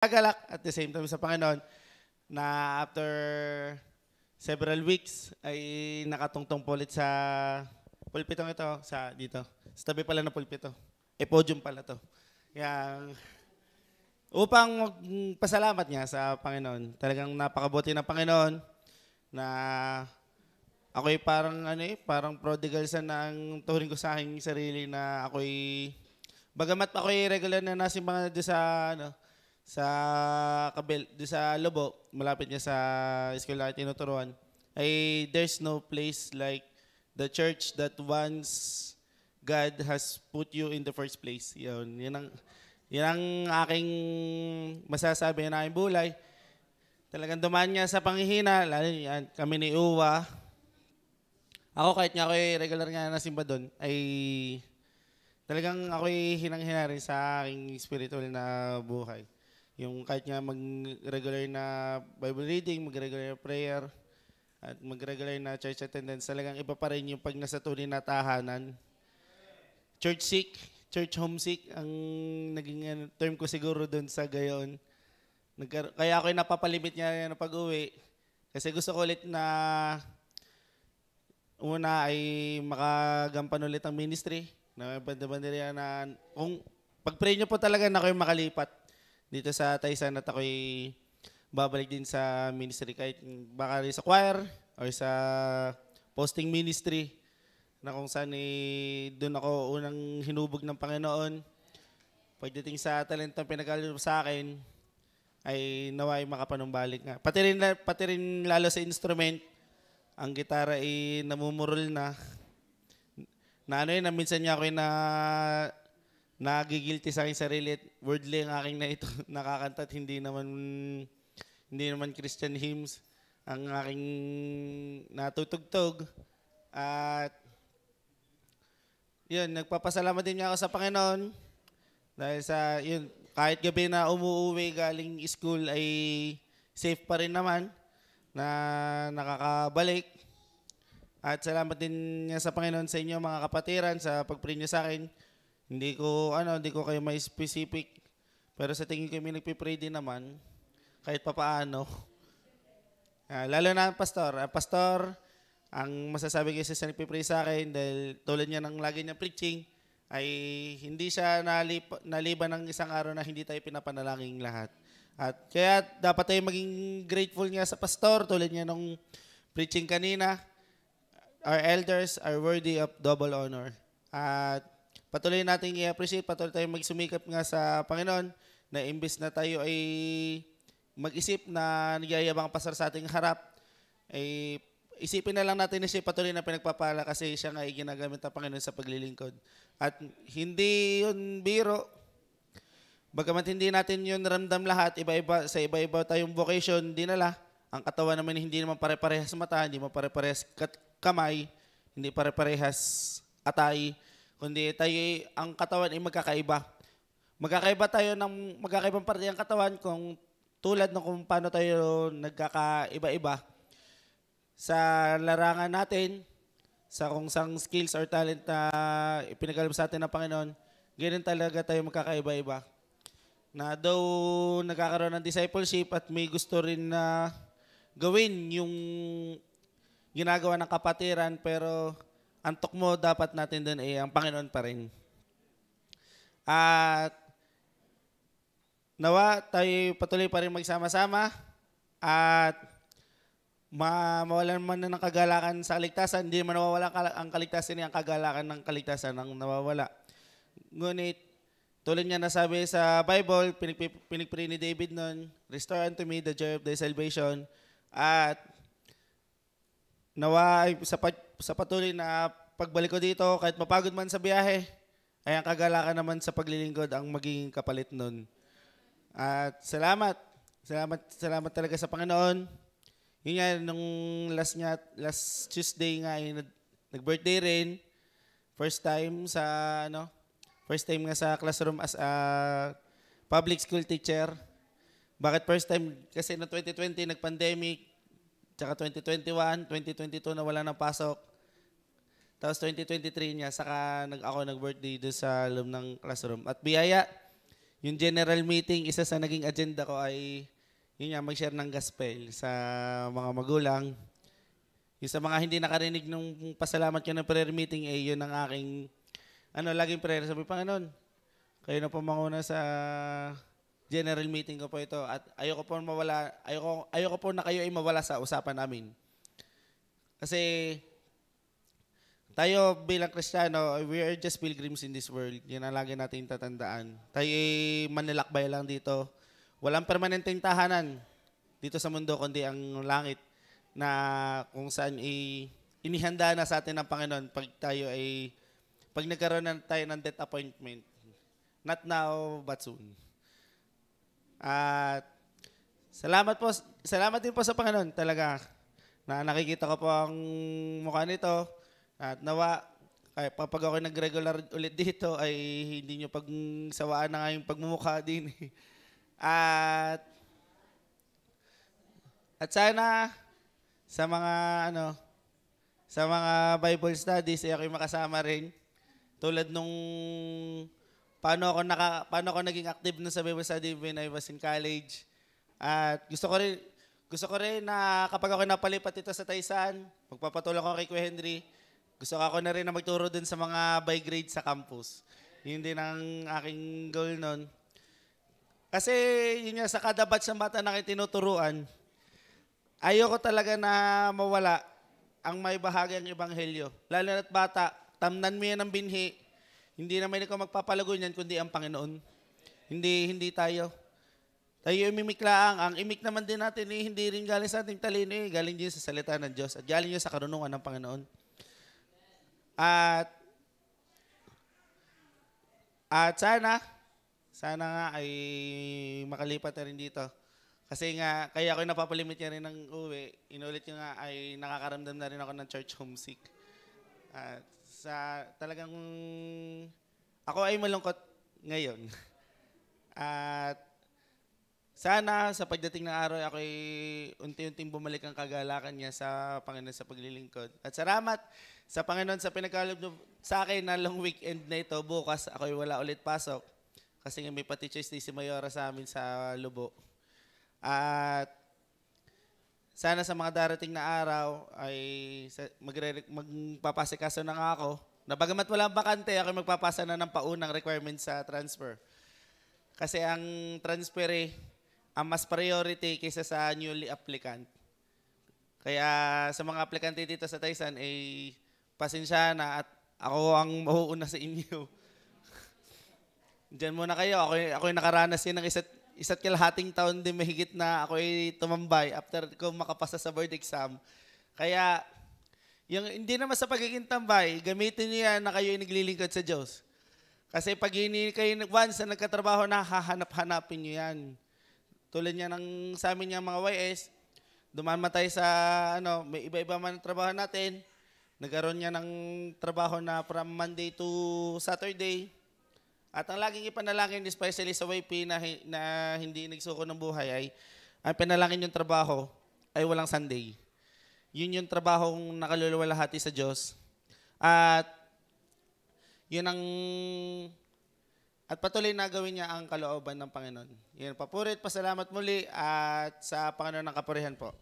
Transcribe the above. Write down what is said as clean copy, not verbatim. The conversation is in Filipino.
Nagalak at the same time sa Panginoon na after several weeks ay nakatungtong po ulit sa pulpitong ito, sa dito. Sa tabi pala ng pulpito. Podium pala to. Kaya upang pasalamat niya sa Panginoon. Talagang napakabuti ng Panginoon na ako'y parang parang prodigal son ng turing ko sa aking sarili na bagamat ako'y regular na nasimbahan doon sa sa doon sa Lobo, malapit niya sa school na tinuturuan, ay there's no place like the church that once God has put you in the first place. Yan ang aking masasabi na aking bulay. Talagang dumaan niya sa panghihina, lalo yan, kami ni Uwa. Ako kahit nga ako'y regular nga nasimba doon, ay talagang ako'y hinang-hina rin sa aking spiritual na buhay. Yung kahit nga mag-regular na Bible reading, mag-regular na prayer, at mag-regular na church attendance, talagang iba pa rin yung pag nasa tunay na tahanan. Church sick, church homesick, ang naging term ko siguro doon sa gayon. Kaya ako'y napapalimit niya na pag-uwi. Kasi gusto ko ulit na una ay makagampan ulit ang ministry. Na banda-banderiya na kung pag-pray niyo po talaga na ako'y makalipat dito sa Taysan at ako'y babalik din sa ministry kahit baka sa choir o sa posting ministry na kung saan doon ako unang hinubog ng Panginoon. Pagdating sa talentang pinagkaloob sa akin ay naway makapanumbalik nga. Pati rin lalo sa instrument, ang gitara ay namumurol na na minsan niya ako nagigilty sa aking sarili at wordly ang aking na ito nakakanta at hindi naman Christian hymns ang aking natutugtog. At yun, nagpapasalamat din niya ako sa Panginoon dahil sa yun, kahit gabi na umuwi galing school ay safe pa rin naman na nakakabalik. At salamat din niya sa Panginoon sa inyo mga kapatiran sa pag-pray niyo sa akin. Hindi ko kayo may specific. Pero sa tingin ko may nagpipray din naman. Kahit papaano. Lalo na ang pastor. Pastor, ang masasabi ko sa nagpipray sa akin dahil tulad niya ng lagi niya preaching, ay hindi siya naliban ng isang araw na hindi tayo pinapanalangin lahat. At kaya dapat tayo maging grateful niya sa pastor tulad niya nung preaching kanina. Our elders are worthy of double honor. At patuloy natin i-appreciate, patuloy tayong magsumikap nga sa Panginoon na imbes na tayo ay mag-isip na nagyayabang pasar sa ating harap, ay isipin na lang natin na siya patuloy na pinagpapala kasi siya nga ay ginagamit ng Panginoon sa paglilingkod. At hindi yun biro. Bagamat hindi natin yun ramdam lahat, sa iba-iba tayong vocation dinala. Ang katawan naman hindi naman pare-parehas mata, hindi naman pare-parehas kamay, hindi pare-parehas atay, kundi ang katawan ay magkakaiba. Magkakaiba tayo ng magkakaibang parte ng katawan kung tulad ng kung paano tayo nagkakaiba-iba sa larangan natin, sa kung sang skills or talent na ipinagkaloob sa atin ng Panginoon, ganyan talaga tayo magkakaiba-iba. Na daw nagkakaroon ng discipleship at may gusto rin na gawin yung ginagawa ng kapatiran, pero antok mo dapat natin doon ay ang Panginoon pa rin. At nawa tayo patuloy pa rin magsama-sama at mawalan man na ng kagalakan sa kaligtasan. Hindi man nawawala ang kaligtasan niya, ang kagalakan ng kaligtasan ang nawawala. Ngunit tulad niya nasabi sa Bible, pinigpray ni David noon, "Restore unto me the joy of thy salvation." At nawa sa patuloy na pagbalik ko dito, kahit mapagod man sa biyahe, ay ang kagalakan naman sa paglilingkod ang magiging kapalit nun. At salamat talaga sa Panginoon. Yun nga, nung last Tuesday nga, nag-birthday rin. First time nga sa classroom as a public school teacher. Bakit first time? Kasi no 2020 nag-pandemic, tsaka 2021, 2022 na wala nang pasok. Tapos 2023 niya, saka ako nag-birthday doon sa loob ng classroom. At biyaya, yung general meeting, isa sa naging agenda ko ay yun nga, mag-share ng gospel sa mga magulang. Yung sa mga hindi nakarinig ng pasalamat ko ng prayer meeting, yun ang aking laging prayer. Sabi, Panginoon, kayo na po manguna sa general meeting ko po ito at ayoko po na kayo ay mawala sa usapan namin. Kasi tayo bilang Kristiyano, we are just pilgrims in this world. Yan ang lagi natin tatandaan. Tayo ay manlalakbay lang dito. Walang permanenteng tahanan dito sa mundo, kundi ang langit na kung saan inihanda na sa atin ng Panginoon pag nagkaroon na tayo ng death appointment. Not now, but soon. At salamat din po sa Panginoon talaga na nakikita ko po ang mukha nito. At nawa, pag ako nag-regular ulit dito ay hindi nyo pagsawaan na nga yung pagmumukha din. At sana sa mga Bible studies ay ako'y makasama rin. Tulad nung paano ako naging active sa Bible study when I was in college. At gusto ko rin na kapag ako napalipat ito sa Taysan, magpapatulong ako kay Kuya Henry. Gusto ko na rin na magturo dun sa mga by grade sa campus. Yun din ang aking goal nun. Kasi yun nga, sa kada batch ng bata na aking tinuturuan, ayoko talaga na mawala ang may bahagi ang ebanghelyo. Lalo na't bata, tamnan mo yan ng binhi. Hindi naman ikaw magpapalago niyan, kundi ang Panginoon. Hindi tayo. Tayo imimiklaan. Ang imik naman din natin, hindi rin galing sa ating talino, galing din sa salita ng Diyos at galing din sa karunungan ng Panginoon. At sana nga ay makalipat na rin dito. Kasi nga, kaya ako napapalimit niya rin ng uwi. Inulit ko nga ay nakakaramdam na rin ako ng church homesick. At talagang ako ay malungkot ngayon. At sana sa pagdating ng araw ako ay unti-unting bumalik ang kagalakan niya sa Panginoon sa paglilingkod. At salamat sa Panginoon sa pinagkaloob sa akin na long weekend na ito. Bukas ako ay wala ulit pasok. Kasi may pa-teachers day si Mayora sa amin sa Lubo. At sana sa mga darating na araw ay magpapasikaso na nga ako. Na bagamat walang bakante, ako magpapasa na ng paunang requirements sa transfer. Kasi ang transfer ang mas priority kaysa sa newly applicant. Kaya sa mga aplikante dito sa Taysan, pasensya na at ako ang mauuna sa inyo. Diyan muna kayo. Ako'y nakaranas din ng isa't kalahating taon din mahigit na ako'y tumambay after ko makapasa sa board exam. Kaya, hindi naman sa pagiging tambay, gamitin niyo yan na kayo naglilingkod sa Diyos. Kasi pag kayo once na nagkatrabaho na, hahanap-hanapin niyo yan. Tulad niya ng sa amin yung mga YS, dumamatay sa, may iba-iba man ang trabaho natin. Nagkaroon niya ng trabaho na from Monday to Saturday. At ang laging ipanalangin, especially sa YP na hindi nagsuko ng buhay, ay ang panalangin yung trabaho ay walang Sunday. Yun yung trabahong nakaluluwalhati sa Diyos. At patuloy na gawin niya ang kalooban ng Panginoon. Yan, papurit, pasalamat muli at sa Panginoon ng kapurihan po.